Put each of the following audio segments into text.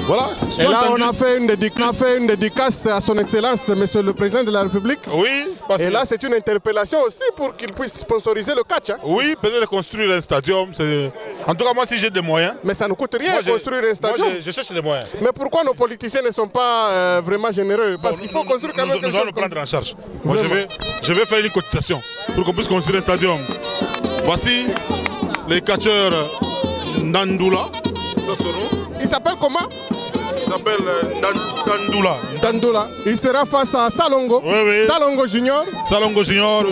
Voilà. Et là, on a fait une dédicace à son Excellence, Monsieur le Président de la République. Oui. Et là, c'est une interpellation aussi pour qu'il puisse sponsoriser le catch. Hein. Oui, peut-être construire un stadium. En tout cas, moi, si j'ai des moyens. Mais ça ne coûte rien de construire un stadium. Moi, je cherche des moyens. Mais pourquoi nos politiciens ne sont pas vraiment généreux? Parce qu'il faut construire quand même quelque chose. Nous allons nous prendre en charge. Moi, je vais faire une cotisation pour qu'on puisse construire un stadium. Voici les catcheurs Ndandoula. Il s'appelle comment? Il s'appelle Ndandoula. Ndandoula. Il sera face à Salongo. Oui, oui. Salongo Junior. Salongo Junior.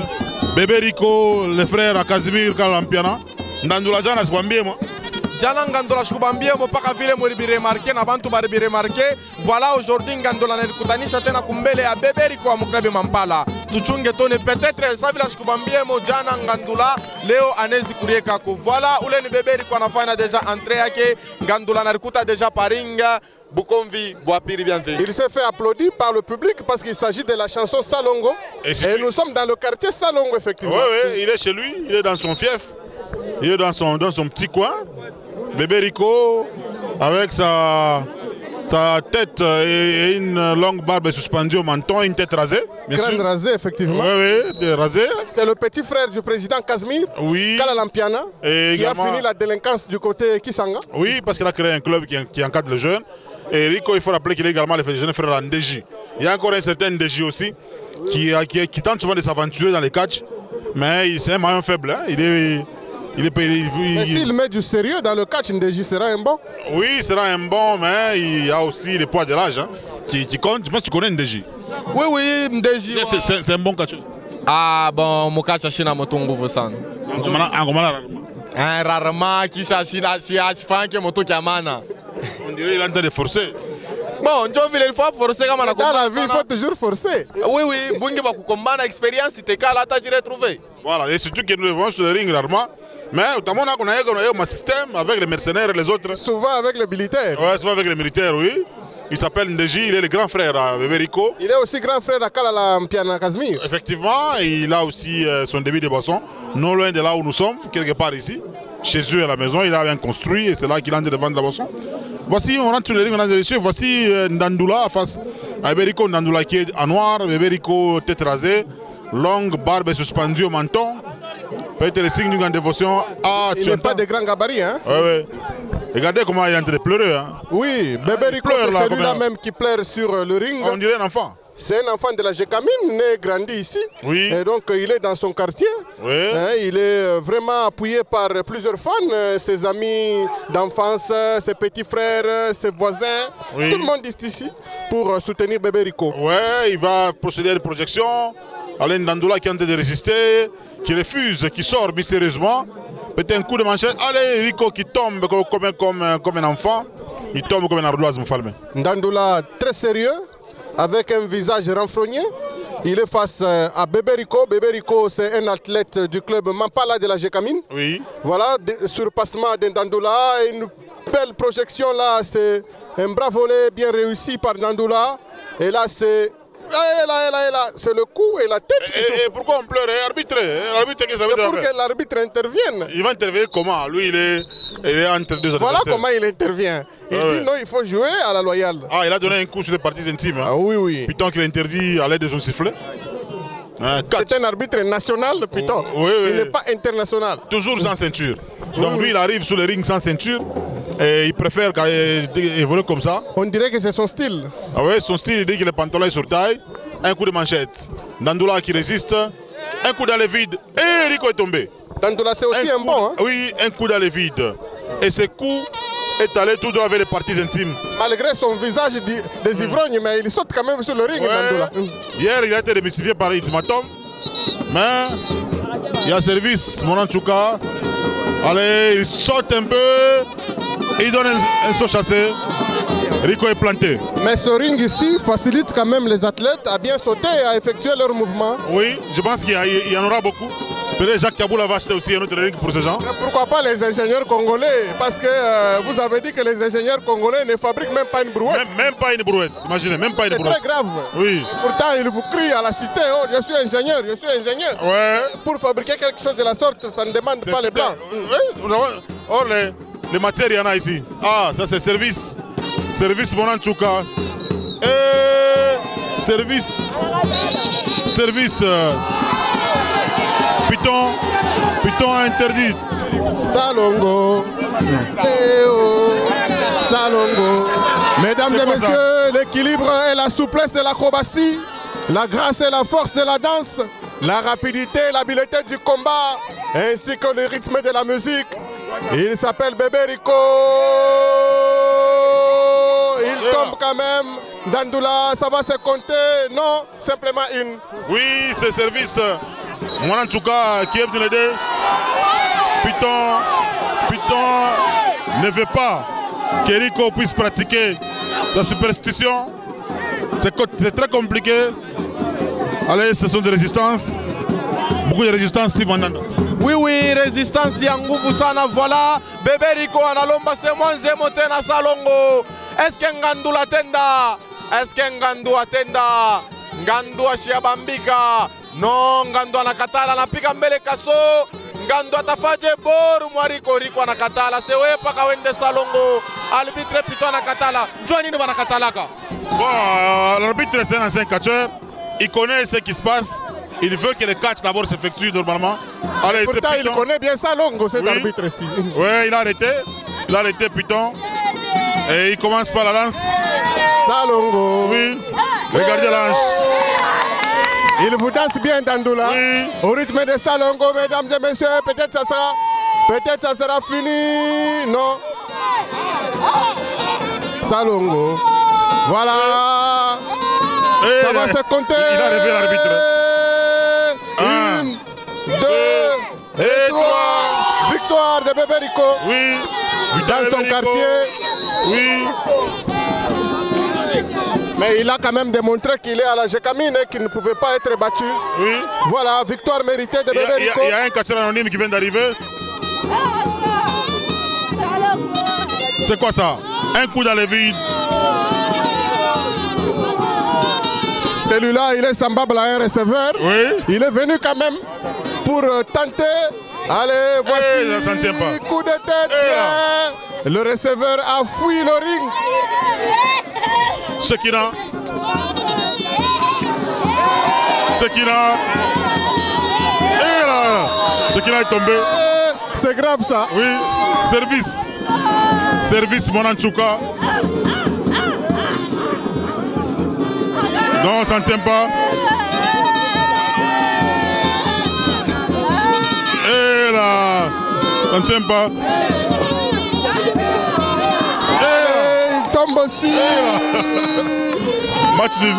Bébé Rico, les frères à Casimir Kalampiana. Ndandoula Jana, je vois bien moi. Jana Ngandola Shkubambie, mon pas vile moribi remarqué, n'abantu baribi remarqué. Voilà aujourd'hui Ngandola Nelkutani Chatena Kumbele à Bébé Rico à Mukrabi Mampala. Tuchunge Tone peut-être Savila Shkubambie, mon Jana Ngandola, Léo Anezi Kuriekaku. Voilà où les Bébé Rico a fait déjà entré à Ngandola Narkuta déjà paringa. Bukomvi, Boapiri bienvenue. Il s'est fait applaudir par le public parce qu'il s'agit de la chanson Salongo. Et nous sommes dans le quartier Salongo, effectivement. Oui, oui, il est chez lui, il est dans son fief, il est dans son petit coin. Bébé Rico, avec sa tête et une longue barbe suspendue au menton, une tête rasée. Crâne rasée, effectivement. Oui, oui, rasée. C'est le petit frère du président Casimir, Kalalampiana, qui a fini la délinquance du côté Kisanga. Oui, parce qu'il a créé un club qui encadre les jeunes. Et Rico, il faut rappeler qu'il est également le jeune frère en DJ. Il y a encore un certain DJ aussi qui tente souvent de s'aventurer dans les catchs, mais c'est un maillon faible. Hein. Mais s'il met du sérieux dans le catch, Ndéji sera un bon. Oui, il sera un bon, mais il y a aussi le poids de l'âge hein, qui compte. Je pense que tu connais Ndéji. Oui, oui, Ndéji. C'est un bon catcheur. Ah, bon, mon catch a motongo vosan. Rarement, qui s'achina, si Franck moto Kamana. On dirait qu'il est en train de forcer. Bon, il faut forcer comme on a dans la vie, il faut toujours forcer. Oui, oui, Bungi va combattre l'expérience, si tu es là, tu as retrouvé. Voilà, et surtout que nous devons sur le ring rarement. Mais notamment, on a un système avec les mercenaires et les autres. Souvent avec les militaires. Oui, souvent avec les militaires, oui. Il s'appelle Ndéji, il est le grand frère à Bébé Rico. Il est aussi grand frère à Kalalampiana Casimir. Effectivement, il a aussi son débit de boisson, non loin de là où nous sommes, quelque part ici. Chez eux à la maison, il a bien construit et c'est là qu'il a en train de vendre la boisson. Voici, on rentre sur les lignes, mesdames et messieurs. Voici Ndandoula face à Bébé Rico. Ndandoula qui est en noir, Bébé Rico tête rasée, longue barbe suspendue au menton. Peut-être le signe d'une grande dévotion. Ah, il n'est pas de grand gabarit, hein? Oui, oui. Regardez comment il est en train de pleurer. Hein. Oui, Bébé Rico, c'est celui-là même qui pleure sur le ring. On dirait un enfant. C'est un enfant de la Gécamine, né grandi ici. Oui. Et donc il est dans son quartier. Oui. Il est vraiment appuyé par plusieurs fans, ses amis d'enfance, ses petits frères, ses voisins. Oui. Tout le monde est ici pour soutenir Bébé Rico. Oui, il va procéder à une projection. Alain Ndandoula qui est en train de résister, qui refuse, qui sort mystérieusement. Peut-être un coup de manchette. Allez, Rico qui tombe comme un enfant. Il tombe comme un ardoise, mon falme. Ndandoula très sérieux, avec un visage renfrogné. Il est face à Bébé Rico. Bébé Rico, c'est un athlète du club Mampala de la Gécamine. Oui. Voilà, surpassement d'Ndandoula. Une belle projection là, c'est un bras volé bien réussi par Ndandoula. Et là, c'est... Là, c'est le cou et la tête. Et pourquoi on pleure? L'arbitre, qu'est-ce que ça veut dire? C'est pour que l'arbitre intervienne. Il va intervenir comment? Lui, il est entre deux adversaires. Voilà comment il intervient. Il dit non, il faut jouer à la loyale. Ah, il a donné un coup sur les parties intimes. Hein. Ah oui, oui. Python qu'il interdit à l'aide de son sifflet. C'est un arbitre national, Python. Oui, oui. Il n'est pas international. Toujours sans ceinture. Donc lui, il arrive sur le ring sans ceinture. Et il préfère évoluer comme ça. On dirait que c'est son style. Ah oui, son style, il dit que le pantalon est sur taille. Un coup de manchette. Ndandoula qui résiste. Un coup dans le vide. Et Rico est tombé. Ndandoula, c'est aussi un bon. Hein? Oui, un coup dans le vide. Et ce coup est allé tout droit vers les parties intimes. Malgré son visage des ivrognes, mais il saute quand même sur le ring, Ndandoula. Hier, il a été démystifié par Ultimatum. Mais il y a service, mon Anchouka. Allez, il saute un peu. Il donne un saut chassé. Rico est planté. Mais ce ring ici facilite quand même les athlètes à bien sauter et à effectuer leurs mouvements. Oui, je pense qu'il y en aura beaucoup. Peut-être Jacques Kaboula va acheter aussi un autre ring pour ce genre. Mais pourquoi pas les ingénieurs congolais? Parce que vous avez dit que les ingénieurs congolais ne fabriquent même pas une brouette. Même pas une brouette, imaginez, même pas une brouette. C'est très grave. Oui. Et pourtant, ils vous crient à la cité, oh, je suis ingénieur, je suis ingénieur. Ouais. Pour fabriquer quelque chose de la sorte, ça ne demande pas les blancs. Oui. Or, les matières, il y en a ici. Ah, ça c'est service. Service Monanchouka. Et service. Service. Python. Python interdit. Salongo. Salongo. Mesdames et messieurs, l'équilibre et la souplesse de l'acrobatie, la grâce et la force de la danse, la rapidité et l'habileté du combat, ainsi que le rythme de la musique. Il s'appelle Bébé Rico. Il tombe quand même. Dandoula, ça va se compter. Non, simplement une. Oui, c'est service. Monanchouka qui est venu l'aider. Python ne veut pas que Rico puisse pratiquer sa superstition. C'est très compliqué. Allez, ce sont des résistances. Beaucoup de résistance, Steve Mandanda. Oui, résistance ya nguvu sana. Voilà, Bébé Rico analomba semwanze motena salongo. Est-ce que Ngandu atenda? Est-ce que Ngandu atenda? Ngandu ashiabambika. Non, Ngandu anakatala, anapika mbele kaso. Ngandu atafaje boru mwariko. Rico anakatala. Sewe paka wende salongo. Arbitre Python anakatala. Jua nini wanakatalaka? Bon, l'arbitre c'est un ancien catcheur. Il connaît ce qui se passe. Il veut que le catch d'abord s'effectue normalement. Allez, pourtant, il connaît bien Salongo, cet arbitre-ci. Oui, il a arrêté. Il a arrêté Python. Et il commence par la danse. Salongo. Oui. Regardez l'ange. Il vous danse bien, Dandoula. Oui. Au rythme de Salongo, mesdames et messieurs. Peut-être ça sera fini. Non. Salongo. Voilà. Et ça va se compter. Il a rêvé l'arbitre. 1, 2 et 3. Victoire de Bébé Rico. Oui. Dans son quartier. Oui. Mais il a quand même démontré qu'il est à la Gécamine et qu'il ne pouvait pas être battu. Oui. Voilà, victoire méritée de Bébé Rico. Il y a un catcheur anonyme qui vient d'arriver. C'est quoi ça? Un coup dans le vide. Celui-là, il est semblable à un receveur. Oui. Il est venu quand même pour tenter. Allez, voici. Ça ne tient pas. Coup de tête. Le receveur a fui le ring. Shekina. Et là, Shekina est tombé. C'est grave ça. Oui. Service Monanchouka. Non, ça ne tient pas. Et là, ça ne tient pas. Et il tombe aussi. Match nul.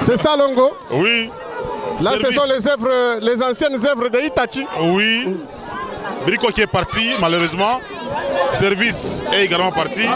C'est ça, Longo. Oui. Là, ce sont les anciennes œuvres de Itachi. Oui. Rico qui est parti, malheureusement. Service est également parti.